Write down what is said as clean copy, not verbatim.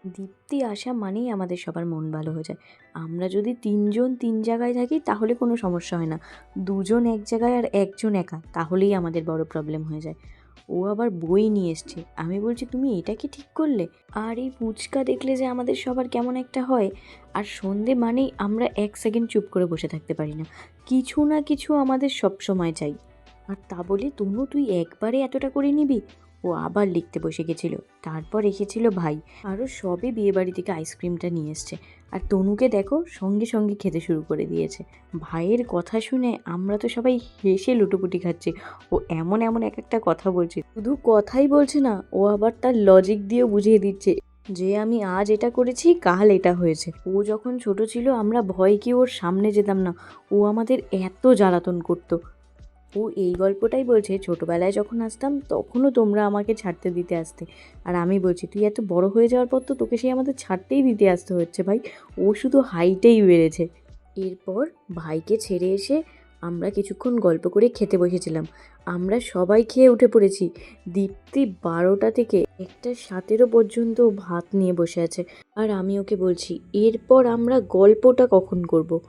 দীপ্তি আসা মানেই আমাদের সবার মন ভালো হয়ে যায়। আমরা যদি ৩ জন ৩ জায়গায় থাকি তাহলে কোনো সমস্যা হয় না। ২ জন এক জায়গায় আর ১ জন একা, তাহলেই আমাদের বড় প্রবলেম হয়ে যায়। ও আবার বই নিয়ে এসছে। আমি বলছি, "তুমি এটা কি ঠিক করলে?" আর এই ফুচকা দেখলে যে আমাদের সবার কেমন একটা হয়। আর সন্ধে মানেই আমরা ১ সেকেন্ড চুপ করে বসে থাকতে পারি না। কিছু না কিছু আমাদের সবসময় চাই। আর তা বলে, "তনু তুই একবারে এতটা করে নিবি?" ও আবার লিখতে বসে গেছিল। তারপর এসেছিল ভাই। আরও সবে বিয়েবাড়ি থেকে আইসক্রিমটা নিয়ে এসছে। আর তনুকে দেখো সঙ্গে সঙ্গে খেতে শুরু করে দিয়েছে। ভাইয়ের কথা শুনে আমরা তো সবাই হেসে লুটোপুটি খাচ্ছি। ও এমন এমন এক একটা কথা বলছে, শুধু কথাই বলছে না, ও আবার তার লজিক দিয়েও বুঝিয়ে দিচ্ছে যে আমি আজ এটা করেছি, কাল এটা হয়েছে। ও যখন ছোট ছিল আমরা ভয় কি ওর সামনে যেতাম না। ও আমাদের এত জ্বালাতন করতো। ও এই গল্পটাই বলছে, ছোটবেলায় যখন আসতাম তখনও তোমরা আমাকে ছাড়তে দিতে আসতে। আর আমি বলছি, তুই এত বড় হয়ে যাওয়ার পর তো তোকে সেই আমাদের ছাড়তেই দিতে আসতে হচ্ছে ভাই। ও শুধু হাইটেই বেড়েছে। এরপর ভাইকে ছেড়ে এসে আমরা কিছুক্ষণ গল্প করে খেতে বসেছিলাম। আমরা সবাই খেয়ে উঠে পড়েছি। দীপ্তি ১২টা থেকে ১টা ১৭ পর্যন্ত ভাত নিয়ে বসে আছে। আর আমি ওকে বলছি, এরপর আমরা গল্পটা কখন করব।